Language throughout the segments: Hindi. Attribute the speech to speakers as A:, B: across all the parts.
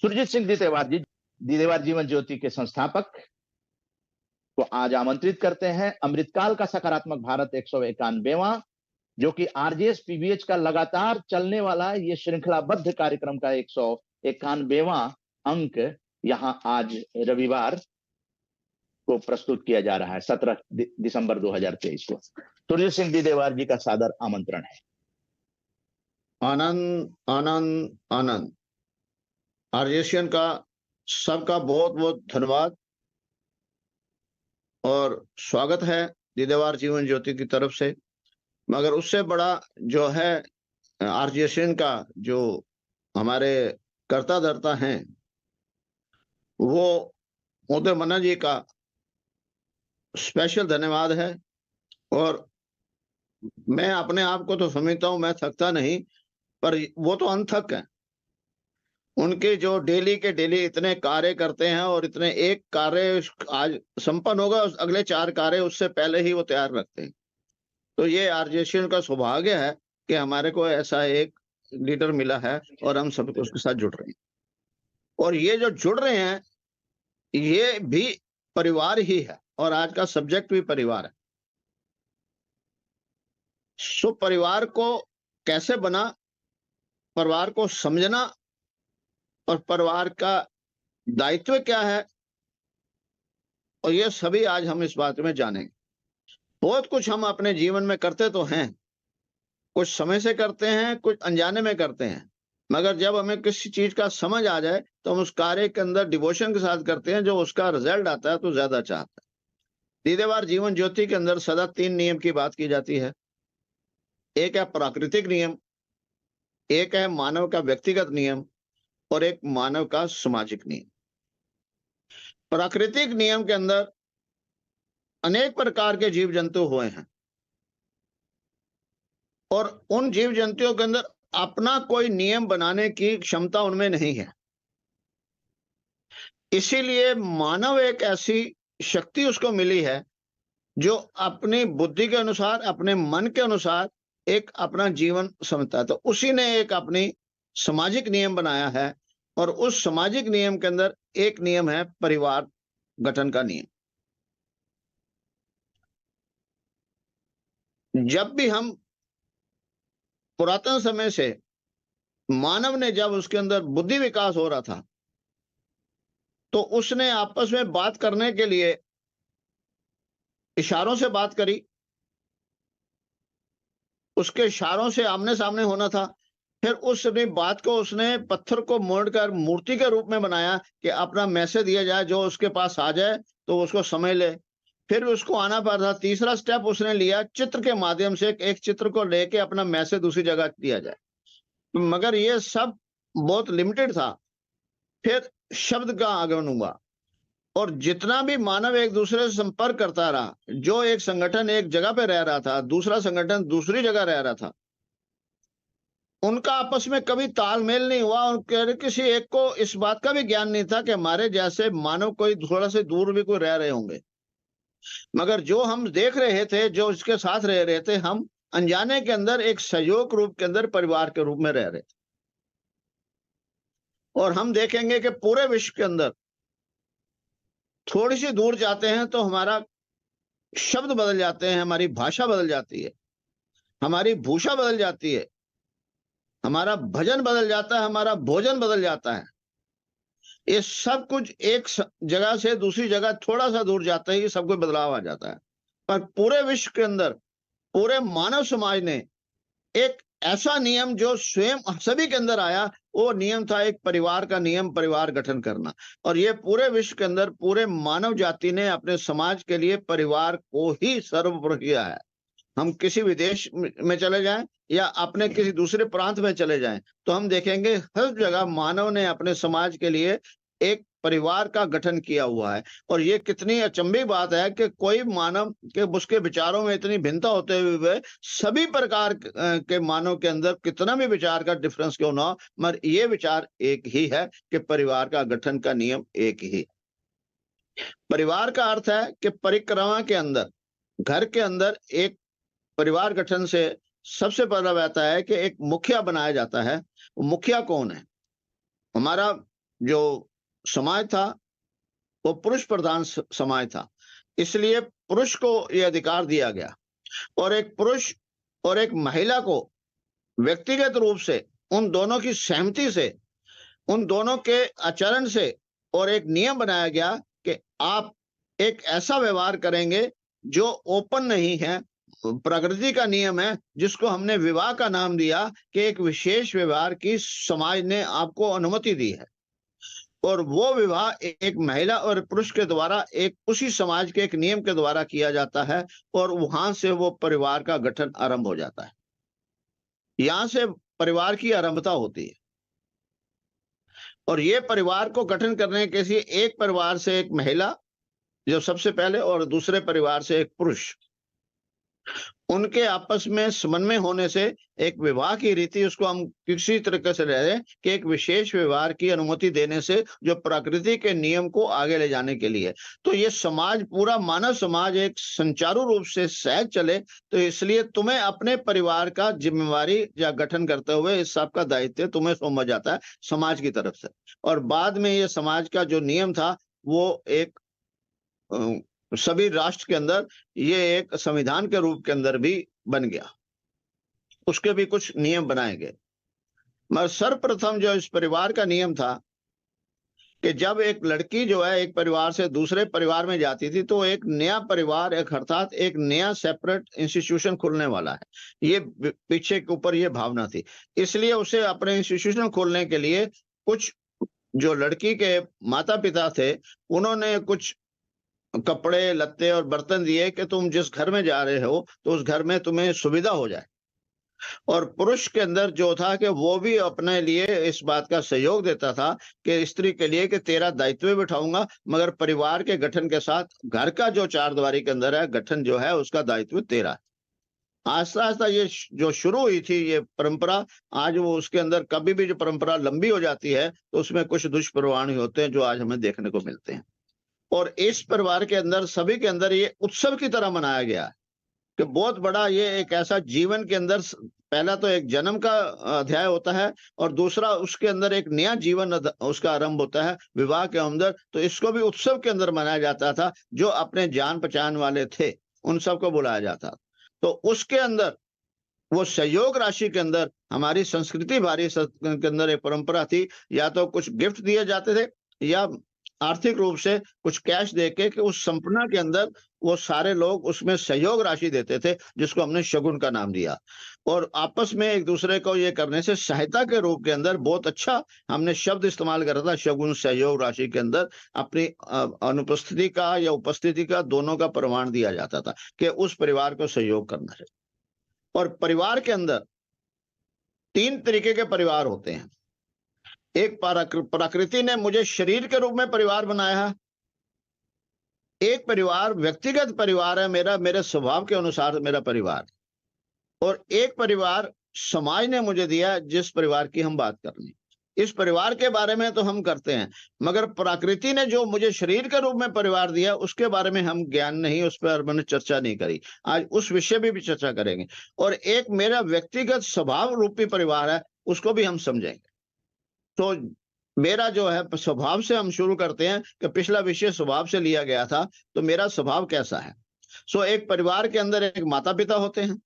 A: सुरजीत सिंह दीदेवार जीवन ज्योति के संस्थापक को आज आमंत्रित करते हैं अमृतकाल का सकारात्मक भारत 191वां, जो कि आरजेएस पीबीएच का लगातार चलने वाला ये श्रृंखलाबद्ध कार्यक्रम का 191वां अंक यहां आज रविवार को प्रस्तुत किया जा रहा है, 17 दिसंबर 2023 को। सुरजीत सिंह दीदेवार जी का सादर आमंत्रण है।
B: आनंद आनंद आनंद। आरजेशियन का सबका बहुत बहुत धन्यवाद और स्वागत है दीदेवार जीवन ज्योति की तरफ से। मगर उससे बड़ा जो है आरजेशियन का जो हमारे कर्ता धर्ता हैं वो मोदी मन्ना जी का स्पेशल धन्यवाद है। और मैं अपने आप को तो समझता हूं मैं थकता नहीं, पर वो तो अनथक है। उनके जो डेली के डेली इतने कार्य करते हैं और इतने एक कार्य आज संपन्न होगा, अगले 4 कार्य उससे पहले ही वो तैयार रखते हैं। तो ये आरजेशियन का सौभाग्य है कि हमारे को ऐसा एक लीडर मिला है और हम सब उसके साथ जुड़ रहे हैं। और ये जो जुड़ रहे हैं ये भी परिवार ही है और आज का सब्जेक्ट भी परिवार है। सो परिवार को कैसे बना, परिवार को समझना और परिवार का दायित्व क्या है, और ये सभी आज हम इस बात में जानेंगे। बहुत कुछ हम अपने जीवन में करते तो हैं, कुछ समय से करते हैं, कुछ अनजाने में करते हैं, मगर जब हमें किसी चीज का समझ आ जाए तो हम उस कार्य के अंदर डिवोशन के साथ करते हैं, जो उसका रिजल्ट आता है तो ज्यादा चाहता है। दीदेवार जीवन ज्योति के अंदर सदा 3 नियम की बात की जाती है। एक है प्राकृतिक नियम, एक है मानव का व्यक्तिगत नियम और एक मानव का सामाजिक नियम। प्राकृतिक नियम के अंदर अनेक प्रकार के जीव जंतु हुए हैं और उन जीव जंतुओं के अंदर अपना कोई नियम बनाने की क्षमता उनमें नहीं है। इसीलिए मानव एक ऐसी शक्ति उसको मिली है जो अपनी बुद्धि के अनुसार, अपने मन के अनुसार एक अपना जीवन समझता है। तो उसी ने एक अपनी सामाजिक नियम बनाया है और उस सामाजिक नियम के अंदर एक नियम है परिवार गठन का नियम। जब भी हम पुरातन समय से मानव ने जब उसके अंदर बुद्धि विकास हो रहा था तो उसने आपस में बात करने के लिए इशारों से बात करी, उसके इशारों से आमने सामने होना था। फिर उस अपनी बात को उसने पत्थर को मोड़कर मूर्ति के रूप में बनाया कि अपना मैसेज दिया जाए, जो उसके पास आ जाए तो उसको समझ ले। फिर उसको आना पड़ा था, तीसरा स्टेप उसने लिया, चित्र के माध्यम से एक चित्र को लेके अपना मैसेज दूसरी जगह दिया जाए। मगर ये सब बहुत लिमिटेड था। फिर शब्द का आगमन हुआ और जितना भी मानव एक दूसरे से संपर्क करता रहा, जो एक संगठन एक जगह पे रह रहा था, दूसरा संगठन दूसरी जगह रह रहा था, उनका आपस में कभी तालमेल नहीं हुआ। और किसी एक को इस बात का भी ज्ञान नहीं था कि हमारे जैसे मानव कोई थोड़ा से दूर भी कोई रह रहे होंगे। मगर जो हम देख रहे थे, जो इसके साथ रह रहे थे, हम अनजाने के अंदर एक सहयोग रूप के अंदर परिवार के रूप में रह रहे थे। और हम देखेंगे कि पूरे विश्व के अंदर थोड़ी सी दूर जाते हैं तो हमारा शब्द बदल जाते हैं, हमारी भाषा बदल जाती है, हमारी भूषा बदल जाती है, हमारा भजन बदल जाता है, हमारा भोजन बदल जाता है। ये सब कुछ एक जगह से दूसरी जगह थोड़ा सा दूर जाता है, ये सब कुछ बदलाव आ जाता है। पर पूरे विश्व के अंदर पूरे मानव समाज ने एक ऐसा नियम जो स्वयं सभी के अंदर आया, वो नियम था एक परिवार का नियम, परिवार गठन करना। और ये पूरे विश्व के अंदर पूरे मानव जाति ने अपने समाज के लिए परिवार को ही सर्वोपरि किया है। हम किसी विदेश में चले जाएं या अपने किसी दूसरे प्रांत में चले जाएं तो हम देखेंगे हर जगह मानव ने अपने समाज के लिए एक परिवार का गठन किया हुआ है। और ये कितनी अचंभी बात है कि कोई मानव के उसके विचारों में इतनी भिन्नता होते हुए सभी प्रकार के मानव के अंदर कितना भी विचार का डिफरेंस क्यों ना हो, मगर ये विचार एक ही है कि परिवार का गठन का नियम एक ही। परिवार का अर्थ है कि परिक्रमा के अंदर, घर के अंदर एक परिवार गठन से सबसे पहला रहता है कि एक मुखिया बनाया जाता है। मुखिया कौन है? हमारा जो समाज था वो पुरुष प्रधान समाज था, इसलिए पुरुष को यह अधिकार दिया गया। और एक पुरुष और एक महिला को व्यक्तिगत रूप से उन दोनों की सहमति से, उन दोनों के आचरण से और एक नियम बनाया गया कि आप एक ऐसा व्यवहार करेंगे जो ओपन नहीं है। प्रकृति का नियम है जिसको हमने विवाह का नाम दिया कि एक विशेष व्यवहार की समाज ने आपको अनुमति दी है, और वो विवाह एक महिला और पुरुष के द्वारा एक उसी समाज के एक नियम के द्वारा किया जाता है, और वहां से वो परिवार का गठन आरंभ हो जाता है। यहां से परिवार की आरंभता होती है, और ये परिवार को गठन करने के लिए एक परिवार से एक महिला जो सबसे पहले, और दूसरे परिवार से एक पुरुष, उनके आपस में समन्वय होने से एक विवाह की रीति, उसको हम किसी तरीके से ले लें कि एक विशेष व्यवहार की अनुमति देने से जो प्रकृति के नियम को आगे ले जाने के लिए। तो ये समाज, पूरा मानव समाज एक सुचारू रूप से सहज चले, तो इसलिए तुम्हें अपने परिवार का जिम्मेवारी या गठन करते हुए इस सब का दायित्व तुम्हें सौंपा जाता है समाज की तरफ से। और बाद में ये समाज का जो नियम था वो एक सभी राष्ट्र के अंदर ये एक संविधान के रूप के अंदर भी बन गया, उसके भी कुछ नियम बनाए गए। मगर सर्वप्रथम जो इस परिवार का नियम था कि जब एक लड़की जो है एक परिवार से दूसरे परिवार में जाती थी तो एक नया परिवार, एक अर्थात एक नया सेपरेट इंस्टीट्यूशन खुलने वाला है, ये पीछे के ऊपर ये भावना थी। इसलिए उसे अपने इंस्टीट्यूशन खोलने के लिए कुछ जो लड़की के माता पिता थे उन्होंने कुछ कपड़े लत्ते और बर्तन दिए कि तुम जिस घर में जा रहे हो तो उस घर में तुम्हें सुविधा हो जाए। और पुरुष के अंदर जो था कि वो भी अपने लिए इस बात का सहयोग देता था कि स्त्री के लिए कि तेरा दायित्व भी उठाऊंगा, मगर परिवार के गठन के साथ घर का जो चारदीवारी के अंदर है गठन जो है उसका दायित्व तेरा है। आस्ता आस्ता ये जो शुरू हुई थी ये परंपरा, आज वो उसके अंदर कभी भी जो परंपरा लंबी हो जाती है तो उसमें कुछ दुष्परिणाम होते हैं जो आज हमें देखने को मिलते हैं। और इस परिवार के अंदर सभी के अंदर ये उत्सव की तरह मनाया गया है कि बहुत बड़ा ये एक ऐसा जीवन के अंदर, पहला तो एक जन्म का अध्याय होता है और दूसरा उसके अंदर एक नया जीवन उसका आरंभ होता है विवाह के अंदर। तो इसको भी उत्सव के अंदर मनाया जाता था। जो अपने जान पहचान वाले थे उन सबको बुलाया जाता। तो उसके अंदर वो सहयोग राशि के अंदर हमारी संस्कृति भारी के अंदर एक परंपरा थी, या तो कुछ गिफ्ट दिए जाते थे या आर्थिक रूप से कुछ कैश देके कि उस संपन्ना के अंदर वो सारे लोग उसमें सहयोग राशि देते थे, जिसको हमने शगुन का नाम दिया। और आपस में एक दूसरे को ये करने से सहायता के रूप के अंदर बहुत अच्छा हमने शब्द इस्तेमाल करा था, शगुन सहयोग राशि के अंदर अपनी अनुपस्थिति का या उपस्थिति का दोनों का प्रमाण दिया जाता था कि उस परिवार को सहयोग करना है। और परिवार के अंदर 3 तरीके के परिवार होते हैं। एक प्रकृति ने मुझे शरीर के रूप में परिवार बनाया है, एक परिवार व्यक्तिगत परिवार है मेरे स्वभाव के अनुसार मेरा परिवार, और एक परिवार समाज ने मुझे दिया जिस परिवार की हम बात कर रहे हैं। इस परिवार के बारे में तो हम करते हैं, मगर प्रकृति ने जो मुझे शरीर के रूप में परिवार दिया उसके बारे में हम ज्ञान नहीं, उस पर मैंने चर्चा नहीं करी। आज उस विषय में भी चर्चा करेंगे। और एक मेरा व्यक्तिगत स्वभाव रूपी परिवार है, उसको भी हम समझेंगे। तो मेरा जो है स्वभाव से हम शुरू करते हैं कि पिछला विषय स्वभाव से लिया गया था, तो मेरा स्वभाव कैसा है। एक परिवार के अंदर एक माता पिता होते हैं,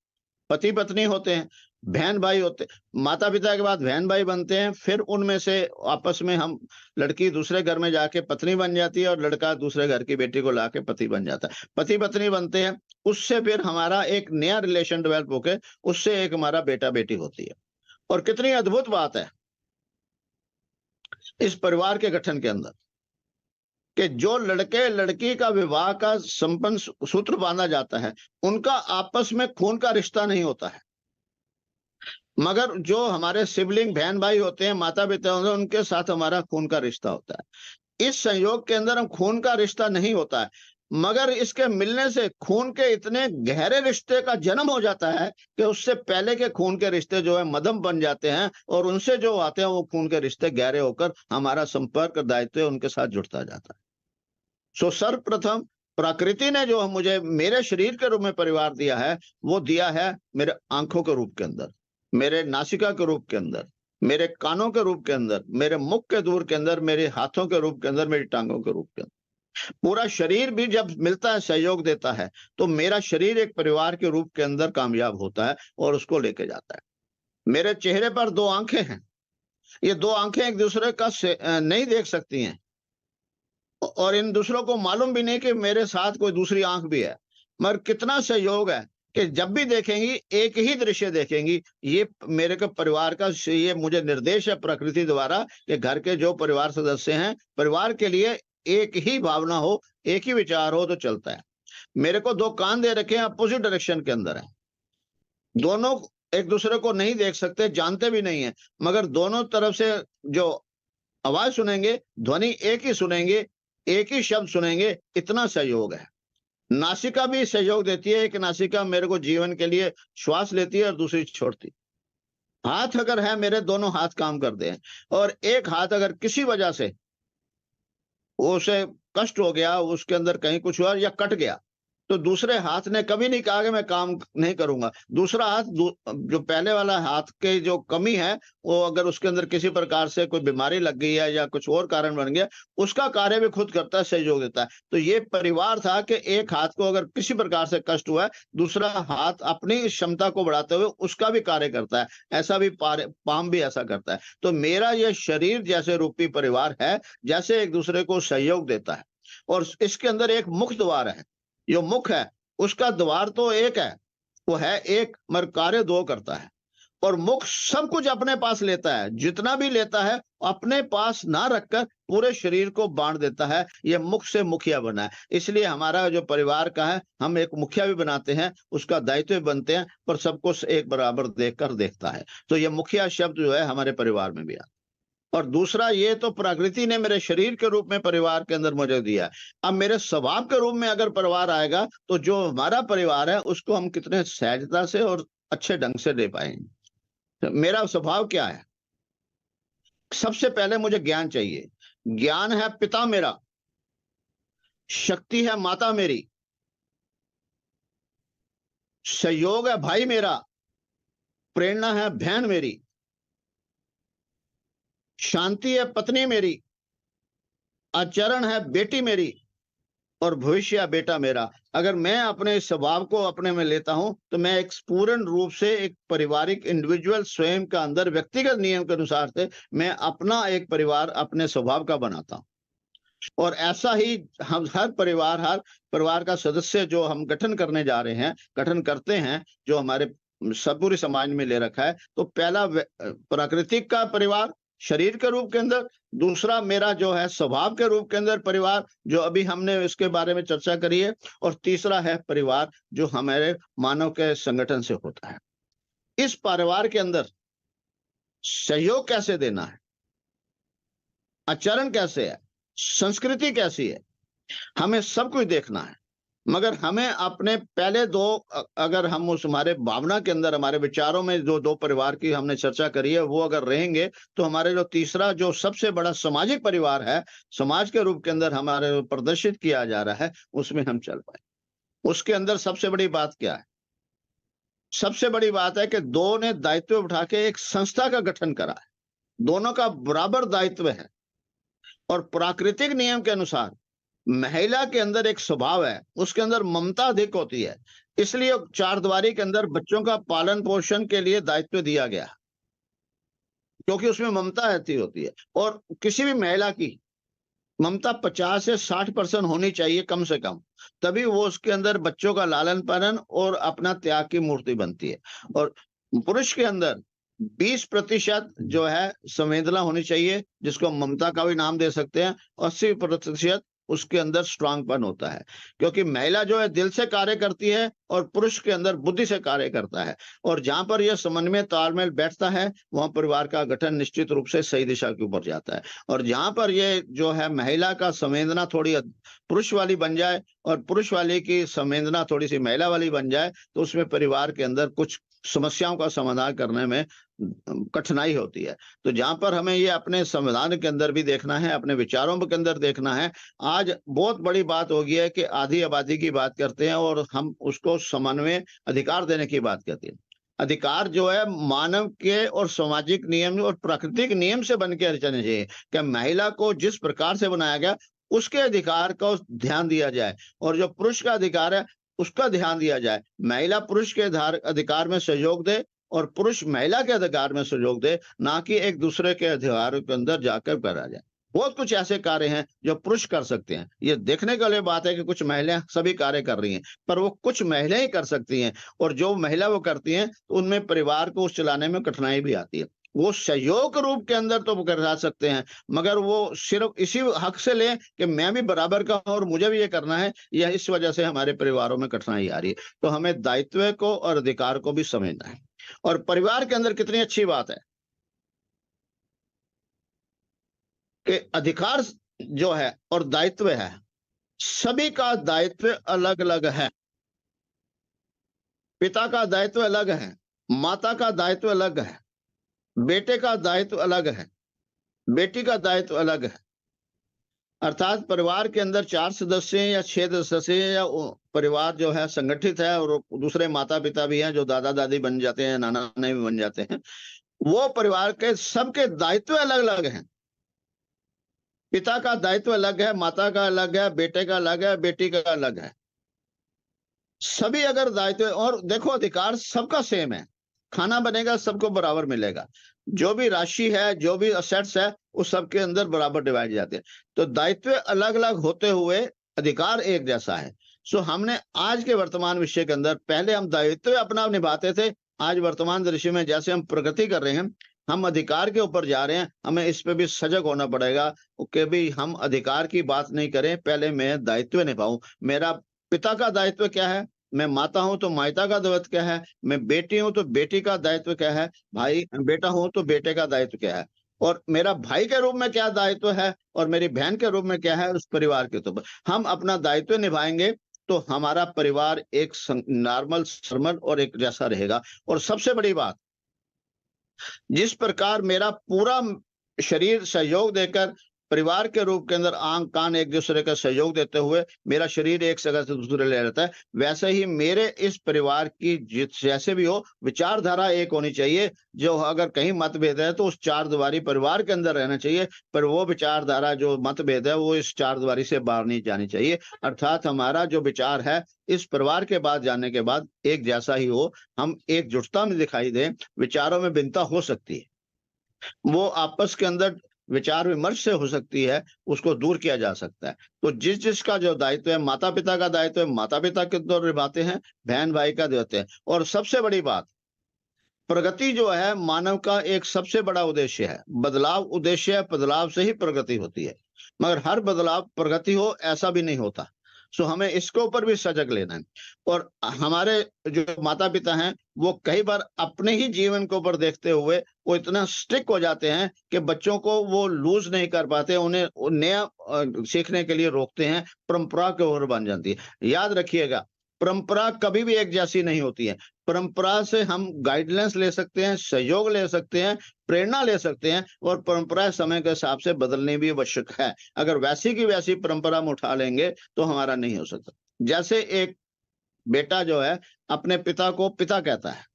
B: पति पत्नी होते हैं, बहन भाई होते हैं। माता पिता के बाद बहन भाई बनते हैं, फिर उनमें से आपस में हम, लड़की दूसरे घर में जाके पत्नी बन जाती है और लड़का दूसरे घर की बेटी को लाके पति बन जाता है। पति पत्नी बनते हैं, उससे फिर हमारा एक नया रिलेशन डेवलप होके उससे एक हमारा बेटा बेटी होती है। और कितनी अद्भुत बात है इस परिवार के गठन के अंदर कि जो लड़के लड़की का विवाह का संपन्न सूत्र बांधा जाता है, उनका आपस में खून का रिश्ता नहीं होता है, मगर जो हमारे सिबलिंग बहन भाई होते हैं, माता पिता होते हैं, उनके साथ हमारा खून का रिश्ता होता है। इस संयोग के अंदर हम खून का रिश्ता नहीं होता है, मगर इसके मिलने से खून के इतने गहरे रिश्ते का जन्म हो जाता है कि उससे पहले के खून के रिश्ते जो है मध्यम बन जाते हैं, और उनसे जो आते हैं वो खून के रिश्ते गहरे होकर हमारा संपर्क दायित्व उनके साथ जुड़ता जाता है। सर्वप्रथम प्रकृति ने जो मुझे मेरे शरीर के रूप में परिवार दिया है, वो दिया है मेरे आंखों के रूप के अंदर, मेरे नासिका के रूप के अंदर, मेरे कानों के रूप के अंदर, मेरे मुख के दूर के अंदर, मेरे हाथों के रूप के अंदर, मेरी टांगों के रूप के अंदर। पूरा शरीर भी जब मिलता है, सहयोग देता है, तो मेरा शरीर एक परिवार के रूप के अंदर कामयाब होता है और उसको लेके जाता है। मेरे चेहरे पर 2 आंखें हैं। ये 2 आंखें एक दूसरे का नहीं देख सकती हैं और इन दूसरों को मालूम भी नहीं कि मेरे साथ कोई दूसरी आंख भी है। मगर कितना सहयोग है कि जब भी देखेंगी एक ही दृश्य देखेंगी। ये मेरे के परिवार का ये मुझे निर्देश है प्रकृति द्वारा कि घर के जो परिवार सदस्य हैं, परिवार के लिए एक ही भावना हो, एक ही विचार हो तो चलता है। मेरे को 2 कान दे रखे हैं, अपोजिट डायरेक्शन के अंदर है। दोनों एक दूसरे को नहीं देख सकते, जानते भी नहीं है, मगर दोनों तरफ से जो आवाज सुनेंगे, ध्वनि एक ही सुनेंगे, एक ही शब्द सुनेंगे, इतना सहयोग है। नासिका भी सहयोग देती है। एक नासिका मेरे को जीवन के लिए श्वास लेती है और दूसरी छोड़ती। हाथ अगर है, मेरे दोनों हाथ काम करते हैं और एक हाथ अगर किसी वजह से उसे कष्ट हो गया, उसके अंदर कहीं कुछ हुआ या कट गया, तो दूसरे हाथ ने कभी नहीं कहा कि मैं काम नहीं करूंगा। दूसरा हाथ जो पहले वाला हाथ के जो कमी है, वो अगर उसके अंदर किसी प्रकार से कोई बीमारी लग गई है या कुछ और कारण बन गया, उसका कार्य भी खुद करता है, सहयोग देता है। तो ये परिवार था कि एक हाथ को अगर किसी प्रकार से कष्ट हुआ है, दूसरा हाथ अपनी क्षमता को बढ़ाते हुए उसका भी कार्य करता है। ऐसा भी पाम भी ऐसा करता है। तो मेरा ये शरीर जैसे रूपी परिवार है, जैसे एक दूसरे को सहयोग देता है। और इसके अंदर एक मुख्य द्वार है। जो मुख है उसका द्वार तो एक है, वो है एक, मगर कार्य 2 करता है। और मुख सब कुछ अपने पास लेता है, जितना भी लेता है अपने पास ना रखकर पूरे शरीर को बांट देता है। ये मुख से मुखिया बना है। इसलिए हमारा जो परिवार का है, हम एक मुखिया भी बनाते हैं, उसका दायित्व भी बनते हैं, पर सबको एक बराबर देखकर देखता है। तो ये मुखिया शब्द जो है हमारे परिवार में भी आता है। और दूसरा, ये तो प्रकृति ने मेरे शरीर के रूप में परिवार के अंदर मुझे दिया है। अब मेरे स्वभाव के रूप में अगर परिवार आएगा, तो जो हमारा परिवार है उसको हम कितने सहजता से और अच्छे ढंग से दे पाएंगे। तो मेरा स्वभाव क्या है? सबसे पहले मुझे ज्ञान चाहिए। ज्ञान है पिता मेरा, शक्ति है माता मेरी, सहयोग है भाई मेरा, प्रेरणा है बहन मेरी, शांति है पत्नी मेरी, आचरण है बेटी मेरी और भविष्य है बेटा मेरा। अगर मैं अपने स्वभाव को अपने में लेता हूं, तो मैं एक पूर्ण रूप से एक पारिवारिक इंडिविजुअल स्वयं का अंदर व्यक्तिगत नियम के अनुसार से मैं अपना एक परिवार अपने स्वभाव का बनाता हूं। और ऐसा ही हम हर परिवार का सदस्य जो हम गठन करने जा रहे हैं, गठन करते हैं, जो हमारे सब पूरे समाज में ले रखा है। तो पहला प्राकृतिक का परिवार शरीर के रूप के अंदर, दूसरा मेरा जो है स्वभाव के रूप के अंदर परिवार, जो अभी हमने इसके बारे में चर्चा करी है, और तीसरा है परिवार जो हमारे मानव के संगठन से होता है। इस परिवार के अंदर सहयोग कैसे देना है, आचरण कैसे है, संस्कृति कैसी है, हमें सब कुछ देखना है। मगर हमें अपने पहले 2 अगर हम उस हमारे भावना के अंदर, हमारे विचारों में जो 2 परिवार की हमने चर्चा करी है, वो अगर रहेंगे, तो हमारे जो तीसरा जो सबसे बड़ा सामाजिक परिवार है, समाज के रूप के अंदर हमारे प्रदर्शित किया जा रहा है, उसमें हम चल पाए। उसके अंदर सबसे बड़ी बात क्या है? सबसे बड़ी बात है कि 2 ने दायित्व उठा के एक संस्था का गठन करा है। दोनों का बराबर दायित्व है। और प्राकृतिक नियम के अनुसार महिला के अंदर एक स्वभाव है, उसके अंदर ममता अधिक होती है। इसलिए 4 दीवारी के अंदर बच्चों का पालन पोषण के लिए दायित्व दिया गया, क्योंकि उसमें ममता रहती होती है। और किसी भी महिला की ममता 50 से 60% होनी चाहिए कम से कम, तभी वो उसके अंदर बच्चों का लालन पालन और अपना त्याग की मूर्ति बनती है। और पुरुष के अंदर 20% जो है संवेदना होनी चाहिए, जिसको ममता का भी नाम दे सकते हैं। 80% उसके अंदर स्ट्रांगपन होता है, क्योंकि महिला जो है दिल से कार्य करती है और पुरुष के अंदर बुद्धि से कार्य करता है। और जहां पर यह समन्वय तालमेल बैठता है, वहां परिवार का गठन निश्चित रूप से सही दिशा के ऊपर जाता है। और जहां पर ये जो है महिला का संवेदना थोड़ी पुरुष वाली बन जाए और पुरुष वाली की संवेदना थोड़ी सी महिला वाली बन जाए, तो उसमें परिवार के अंदर कुछ समस्याओं का समाधान करने में कठिनाई होती है। तो जहां पर हमें ये अपने संविधान के अंदर भी देखना है, अपने विचारों के अंदर देखना है। आज बहुत बड़ी बात हो गई है कि आधी आबादी की बात करते हैं और हम उसको समन्वय अधिकार देने की बात करते हैं। अधिकार जो है मानव के और सामाजिक नियम और प्राकृतिक नियम से बन के चलने चाहिए कि महिला को जिस प्रकार से बनाया गया उसके अधिकार को ध्यान दिया जाए, और जो पुरुष का अधिकार है उसका ध्यान दिया जाए। महिला पुरुष के अधिकार में सहयोग दे और पुरुष महिला के अधिकार में सहयोग दे, ना कि एक दूसरे के अधिकार के अंदर जाकर करा जाए। बहुत कुछ ऐसे कार्य हैं जो पुरुष कर सकते हैं। ये देखने के लिए बात है कि कुछ महिलाएं सभी कार्य कर रही हैं, पर वो कुछ महिलाएं ही कर सकती हैं, और जो महिला वो करती हैं तो उनमें परिवार को चलाने में कठिनाई भी आती है। वो सहयोग रूप के अंदर तो करा सकते हैं, मगर वो सिर्फ इसी हक से लें कि मैं भी बराबर का हूं और मुझे भी ये करना है, यह इस वजह से हमारे परिवारों में कठिनाई आ रही है। तो हमें दायित्व को और अधिकार को भी समझना है। और परिवार के अंदर कितनी अच्छी बात है कि अधिकार जो है और दायित्व है, सभी का दायित्व अलग अलग है। पिता का दायित्व अलग है, माता का दायित्व अलग है, बेटे का दायित्व अलग है, बेटी का दायित्व अलग है। अर्थात परिवार के अंदर 4 सदस्य या 6 सदस्य या परिवार जो है संगठित है, और दूसरे माता पिता भी हैं जो दादा दादी बन जाते हैं, नाना नानी भी बन जाते हैं। वो परिवार के सबके दायित्व अलग अलग हैं। पिता का दायित्व अलग है, माता का अलग है, बेटे का अलग है, बेटी का अलग है। सभी अगर दायित्व, और देखो अधिकार सबका सेम है, खाना बनेगा सबको बराबर मिलेगा, जो भी राशि है, जो भी असेट्स है, उस सबके अंदर बराबर डिवाइड जाते हैं। तो दायित्व अलग अलग होते हुए अधिकार एक जैसा है। सो हमने आज के वर्तमान विषय के अंदर, पहले हम दायित्व अपना निभाते थे, आज वर्तमान दृश्य में जैसे हम प्रगति कर रहे हैं, हम अधिकार के ऊपर जा रहे हैं। हमें इस पे भी सजग होना पड़ेगा कि भी हम अधिकार की बात नहीं करें, पहले मैं दायित्व निभाऊं। मेरा पिता का दायित्व क्या है, मैं माता हूं तो माता का दायित्व क्या है, मैं बेटी हूं तो बेटी का दायित्व क्या है, भाई बेटा हूं तो बेटे का दायित्व क्या है, और मेरा भाई के रूप में क्या दायित्व है, और मेरी बहन के रूप में क्या है, उस परिवार के ऊपर हम अपना दायित्व निभाएंगे तो हमारा परिवार एक नॉर्मल सरमन और एक जैसा रहेगा। और सबसे बड़ी बात, जिस प्रकार मेरा पूरा शरीर सहयोग देकर परिवार के रूप के अंदर आंख कान एक दूसरे का सहयोग देते हुए मेरा शरीर एक जगह से दूसरे ले जाता है, वैसे ही मेरे इस परिवार की जैसे भी हो विचारधारा एक होनी चाहिए। जो अगर कहीं मतभेद है तो उस चार दीवारी परिवार के अंदर रहना चाहिए, पर वो विचारधारा जो मतभेद है वो इस चार दीवारी से बाहर नहीं जानी चाहिए। अर्थात हमारा जो विचार है इस परिवार के बाद जाने के बाद एक जैसा ही हो, हम एकजुटता में दिखाई दें। विचारों में भिन्नता हो सकती है, वो आपस के अंदर विचार विमर्श से हो सकती है, उसको दूर किया जा सकता है। तो जिस जिसका जो दायित्व है, माता पिता का दायित्व है माता पिता के द्वारा निभाते हैं, बहन भाई का देते हैं। और सबसे बड़ी बात, प्रगति जो है मानव का एक सबसे बड़ा उद्देश्य है। बदलाव उद्देश्य है, बदलाव से ही प्रगति होती है, मगर हर बदलाव प्रगति हो ऐसा भी नहीं होता। सो हमें इसके ऊपर भी सजग लेना है। और हमारे जो माता पिता हैं वो कई बार अपने ही जीवन के ऊपर देखते हुए वो इतना स्ट्रिक्ट हो जाते हैं कि बच्चों को वो लूज नहीं कर पाते, उन्हें नया सीखने के लिए रोकते हैं, परंपरा के ओर बन जाती है। याद रखिएगा, परंपरा कभी भी एक जैसी नहीं होती है। परंपरा से हम गाइडलाइंस ले सकते हैं, सहयोग ले सकते हैं, प्रेरणा ले सकते हैं, और परंपरा समय के हिसाब से बदलनी भी आवश्यक है। अगर वैसी की वैसी परंपरा हम उठा लेंगे तो हमारा नहीं हो सकता। जैसे एक बेटा जो है अपने पिता को पिता कहता है,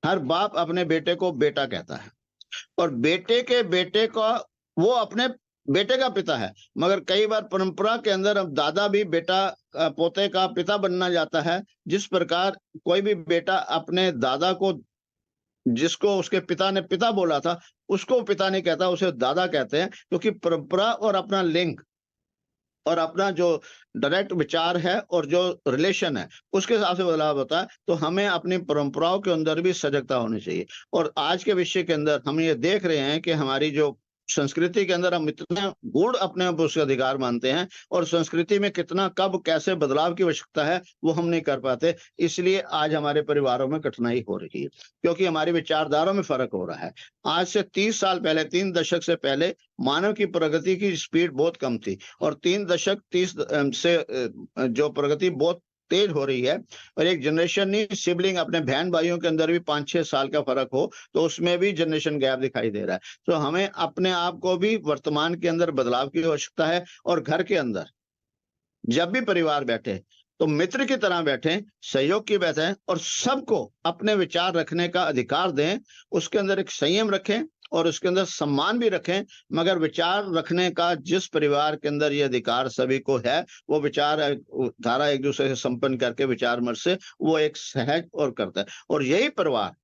B: हर बाप अपने बेटे को बेटा कहता है, और बेटे के बेटे का वो अपने बेटे का पिता है। मगर कई बार परंपरा के अंदर अब दादा भी बेटा पोते का पिता बनना जाता है। जिस प्रकार कोई भी बेटा अपने दादा को, जिसको उसके पिता ने पिता बोला था, उसको पिता नहीं कहता, उसे दादा कहते हैं, क्योंकि परंपरा और अपना लिंक और अपना जो डायरेक्ट विचार है और जो रिलेशन है उसके हिसाब से बदलाव होता है। तो हमें अपनी परंपराओं के अंदर भी सजगता होनी चाहिए। और आज के विषय के अंदर हम ये देख रहे हैं कि हमारी जो संस्कृति के अंदर हम इतने गुण अपने उसके अधिकार मानते हैं, और संस्कृति में कितना कब कैसे बदलाव की आवश्यकता है वो हम नहीं कर पाते। इसलिए आज हमारे परिवारों में कठिनाई हो रही है, क्योंकि हमारी विचारधाराओं में फर्क हो रहा है। आज से 30 साल पहले, 3 दशक से पहले मानव की प्रगति की स्पीड बहुत कम थी, और 3 दशक 30 से जो प्रगति बहुत तेज हो रही है। और एक जनरेशन नहीं, सिबलिंग अपने बहन भाइयों के अंदर भी 5-6 साल का फर्क हो तो उसमें भी जनरेशन गैप दिखाई दे रहा है। तो हमें अपने आप को भी वर्तमान के अंदर बदलाव की आवश्यकता है। और घर के अंदर जब भी परिवार बैठे, तो मित्र की तरह बैठें, सहयोग की बैठें और सबको अपने विचार रखने का अधिकार दें। उसके अंदर एक संयम रखें और उसके अंदर सम्मान भी रखें, मगर विचार रखने का जिस परिवार के अंदर ये अधिकार सभी को है, वो विचार धारा एक दूसरे से संपन्न करके विचार विमर्श से वो एक सहज और करता है। और यही परिवार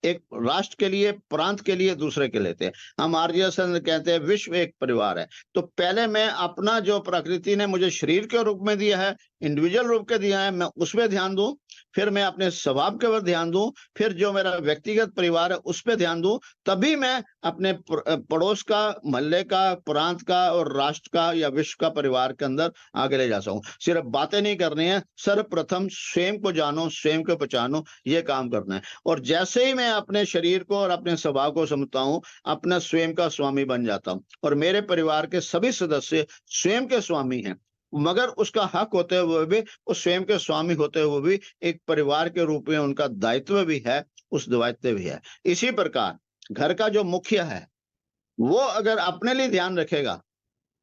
B: एक राष्ट्र के लिए, प्रांत के लिए, दूसरे के लेते हैं। हम आरजीएस कहते हैं विश्व एक परिवार है। तो पहले मैं अपना जो प्रकृति ने मुझे शरीर के रूप में दिया है, इंडिविजुअल रूप के दिया है, मैं उसमें ध्यान दूं, फिर मैं अपने स्वभाव के ऊपर ध्यान दूं, फिर जो मेरा व्यक्तिगत परिवार है उस पर ध्यान दूं, तभी मैं अपने पड़ोस का, मोहल्ले का, प्रांत का और राष्ट्र का या विश्व का परिवार के अंदर आगे ले जा सकूं। सिर्फ बातें नहीं करनी है, सर्वप्रथम स्वयं को जानो, स्वयं को पहचानो, ये काम करना है। और जैसे ही मैं अपने शरीर को और अपने स्वभाव को समझता हूं, अपना स्वयं का स्वामी बन जाता हूं। और मेरे परिवार के सभी सदस्य स्वयं के स्वामी हैं, मगर उसका हक होते हुए भी, उस स्वयं के स्वामी होते हुए भी एक परिवार के रूप में उनका दायित्व भी है, उस दायित्व भी है। इसी प्रकार घर का जो मुखिया है वो अगर अपने लिए ध्यान रखेगा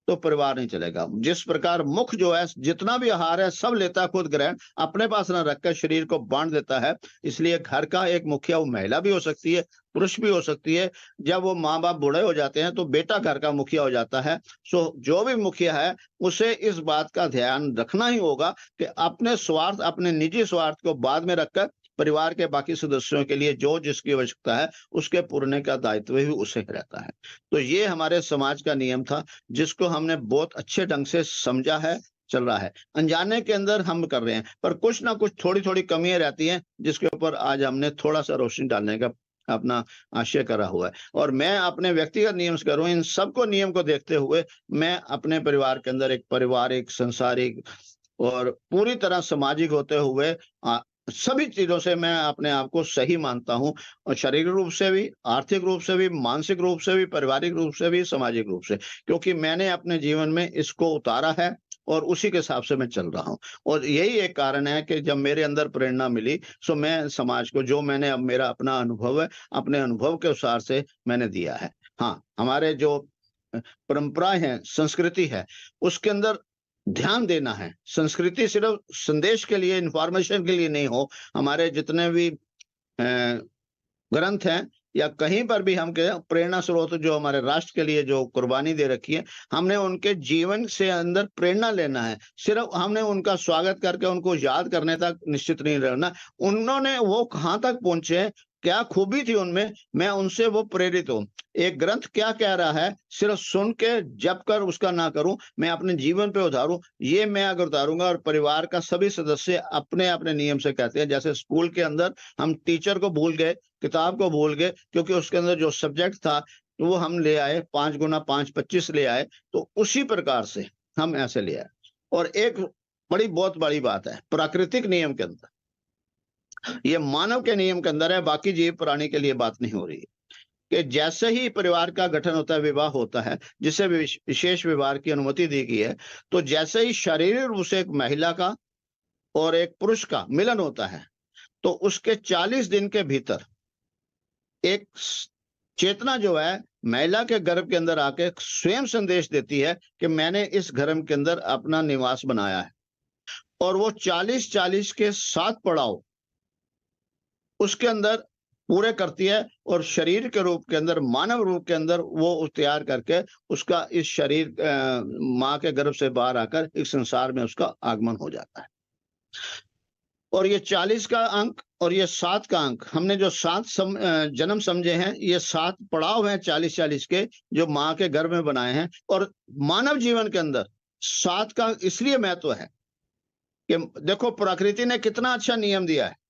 B: तो परिवार नहीं चलेगा। जिस प्रकार मुख जो है, जितना भी आहार है सब लेता है खुद ग्रहण, अपने पास न रखकर शरीर को बांट देता है। इसलिए घर का एक मुखिया, वो महिला भी हो सकती है, पुरुष भी हो सकती है। जब वो माँ बाप बूढ़े हो जाते हैं तो बेटा घर का मुखिया हो जाता है। सो जो भी मुखिया है उसे इस बात का ध्यान रखना ही होगा कि अपने स्वार्थ, अपने निजी स्वार्थ को बाद में रखकर परिवार के बाकी सदस्यों के लिए जो जिसकी आवश्यकता है उसके पूरने का दायित्व भी उसे रहता है। तो ये हमारे समाज का नियम था, जिसको हमने बहुत अच्छे ढंग से समझा है, चल रहा है। अनजाने के अंदर हम कर रहे हैं, पर कुछ ना कुछ थोड़ी थोड़ी कमियां रहती हैं, जिसके ऊपर आज हमने थोड़ा सा रोशनी डालने का अपना आशय करा हुआ है। और मैं अपने व्यक्तिगत नियम से करूँ, इन सबको नियम को देखते हुए मैं अपने परिवार के अंदर एक पारिवारिक, सांसारिक और पूरी तरह सामाजिक होते हुए सभी चीजों से मैं अपने आप को सही मानता हूं, और शारीरिक रूप से भी, आर्थिक रूप से भी, मानसिक रूप से भी, पारिवारिक रूप से भी, सामाजिक रूप से, क्योंकि मैंने अपने जीवन में इसको उतारा है और उसी के हिसाब से मैं चल रहा हूं। और यही एक कारण है कि जब मेरे अंदर प्रेरणा मिली, सो मैं समाज को, जो मैंने अब मेरा अपना अनुभव है, अपने अनुभव के अनुसार से मैंने दिया है। हाँ, हमारे जो परंपराएं हैं, संस्कृति है, उसके अंदर ध्यान देना है। संस्कृति सिर्फ संदेश के लिए, इंफॉर्मेशन के लिए नहीं हो। हमारे जितने भी ग्रंथ हैं या कहीं पर भी हम कहें, प्रेरणा स्रोत जो हमारे राष्ट्र के लिए जो कुर्बानी दे रखी है, हमने उनके जीवन से अंदर प्रेरणा लेना है। सिर्फ हमने उनका स्वागत करके उनको याद करने तक निश्चित नहीं रहना। उन्होंने वो कहाँ तक पहुंचे हैं, क्या खूबी थी उनमें, मैं उनसे वो प्रेरित हूं। एक ग्रंथ क्या कह रहा है, सिर्फ सुन के जप कर उसका ना करूं, मैं अपने जीवन पे उतारूं। ये मैं अगर उतारूंगा, और परिवार का सभी सदस्य अपने अपने नियम से कहते हैं, जैसे स्कूल के अंदर हम टीचर को भूल गए, किताब को भूल गए, क्योंकि उसके अंदर जो सब्जेक्ट था वो हम ले आए 5 गुना 5 25 ले आए, तो उसी प्रकार से हम ऐसे ले आए। और एक बहुत बड़ी बात है, प्राकृतिक नियम के अंदर, ये मानव के नियम के अंदर है, बाकी जीव प्राणी के लिए बात नहीं हो रही है, कि जैसे ही परिवार का गठन होता है, विवाह होता है, जिसे विशेष व्यवहार की अनुमति दी गई है, तो जैसे ही शारीरिक रूप से एक महिला का और एक पुरुष का मिलन होता है, तो उसके 40 दिन के भीतर एक चेतना जो है महिला के गर्भ के अंदर आके स्वयं संदेश देती है कि मैंने इस गर्भ के अंदर अपना निवास बनाया है। और वो 40-40 के 7 पड़ाव उसके अंदर पूरे करती है, और शरीर के रूप के अंदर, मानव रूप के अंदर वो तैयार करके उसका इस शरीर माँ के गर्भ से बाहर आकर इस संसार में उसका आगमन हो जाता है। और ये 40 का अंक और ये 7 का अंक, हमने जो 7 जन्म समझे हैं, ये 7 पड़ाव हैं 40-40 के, जो माँ के गर्भ में बनाए हैं। और मानव जीवन के अंदर 7 का इसलिए महत्व है कि देखो प्रकृति ने कितना अच्छा नियम दिया है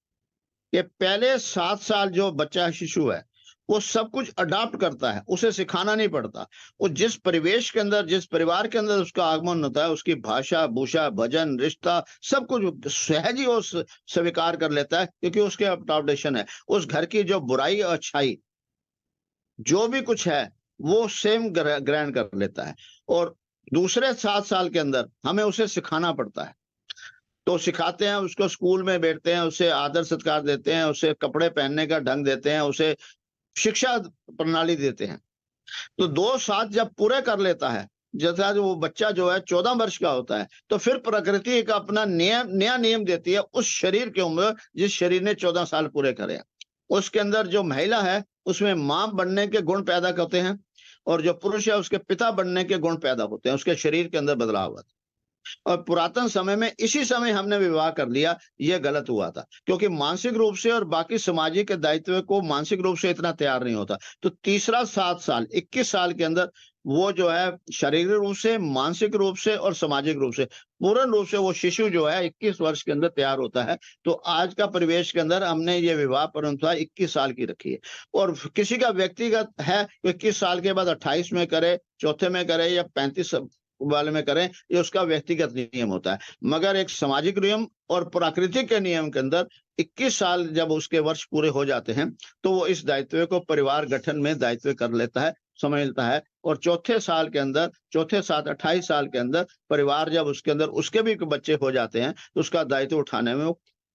B: कि पहले 7 साल जो बच्चा शिशु है वो सब कुछ अडॉप्ट करता है, उसे सिखाना नहीं पड़ता। वो जिस परिवेश के अंदर, जिस परिवार के अंदर उसका आगमन होता है, उसकी भाषा, भूषा, भजन, रिश्ता, सब कुछ सहज ही वो स्वीकार कर लेता है, क्योंकि उसके अडॉप्टेशन है। उस घर की जो बुराई और अच्छाई जो भी कुछ है वो सेम ग्रहण कर लेता है। और दूसरे 7 साल के अंदर हमें उसे सिखाना पड़ता है। तो सिखाते हैं उसको, स्कूल में बैठते हैं, उसे आदर सत्कार देते हैं, उसे कपड़े पहनने का ढंग देते हैं, उसे शिक्षा प्रणाली देते हैं। तो 2 साल जब पूरे कर लेता है जैसा जो वो बच्चा जो है 14 वर्ष का होता है, तो फिर प्रकृति एक अपना नया नियम देती है उस शरीर के उम्र जिस शरीर ने 14 साल पूरे करे हैं। उसके अंदर जो महिला है उसमें माँ बनने के गुण पैदा करते हैं, और जो पुरुष है उसके पिता बनने के गुण पैदा होते हैं, उसके शरीर के अंदर बदलाव होता है। और पुरातन समय में इसी समय हमने विवाह कर लिया, ये गलत हुआ था, क्योंकि मानसिक रूप से और बाकी सामाजिक के दायित्व को मानसिक रूप से इतना तैयार नहीं होता। तो तीसरा 7 साल 21 साल के अंदर वो जो है शारीरिक रूप से, मानसिक रूप से और सामाजिक रूप से पूर्ण रूप से वो शिशु जो है 21 वर्ष के अंदर तैयार होता है। तो आज का परिवेश के अंदर हमने ये विवाह परंपरा 21 साल की रखी है, और किसी का व्यक्तिगत है 21 साल के बाद 28 में करे, चौथे में करे या 35 वाले में करें, ये उसका व्यक्तिगत नियम होता है। मगर एक सामाजिक नियम और प्राकृतिक के नियम के अंदर 21 साल जब उसके वर्ष पूरे हो जाते हैं, तो वो इस दायित्व को परिवार गठन में दायित्व कर लेता है, समझ लेता है। और चौथे साल के अंदर, चौथे साल 28 साल के अंदर परिवार जब उसके अंदर उसके भी बच्चे हो जाते हैं, तो उसका दायित्व उठाने में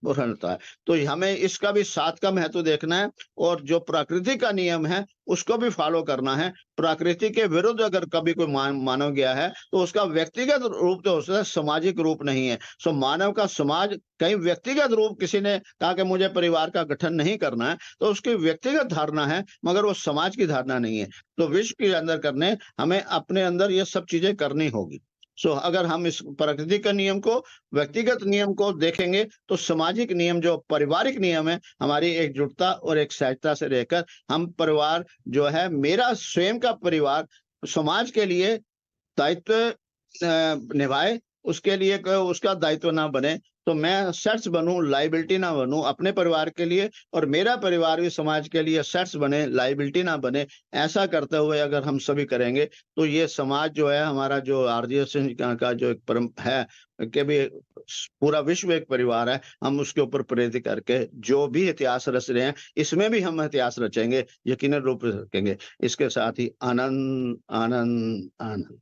B: वो रहता है। तो हमें इसका भी साथ का महत्व देखना है, और जो प्रकृति का नियम है उसको भी फॉलो करना है। प्रकृति के विरुद्ध अगर कभी कोई मानव गया है तो उसका व्यक्तिगत रूप तो हो सकता है, सामाजिक रूप नहीं है। सो मानव का समाज कहीं व्यक्तिगत रूप, किसी ने कहा कि मुझे परिवार का गठन नहीं करना है, तो उसकी व्यक्तिगत धारणा है, मगर वो समाज की धारणा नहीं है। तो विश्व के अंदर करने हमें अपने अंदर ये सब चीजें करनी होगी। अगर हम इस प्रकृति का नियम को, व्यक्तिगत नियम को देखेंगे, तो सामाजिक नियम, जो पारिवारिक नियम है, हमारी एकजुटता और एक सहजता से रहकर हम परिवार जो है, मेरा स्वयं का परिवार समाज के लिए दायित्व निभाए, उसके लिए उसका दायित्व ना बने, तो मैं सेट्स बनूं, लाइबिलिटी ना बनूं अपने परिवार के लिए, और मेरा परिवार भी समाज के लिए सेट्स बने, लाइबिलिटी ना बने। ऐसा करते हुए अगर हम सभी करेंगे, तो ये समाज जो है हमारा, जो आरजीएस का जो एक परम है कि भी पूरा विश्व एक परिवार है, हम उसके ऊपर प्रेरित करके जो भी इतिहास रच रहे हैं, इसमें भी हम इतिहास रचेंगे, यकीनन रूप से रखेंगे। इसके साथ ही आनंद आनंद आनंद।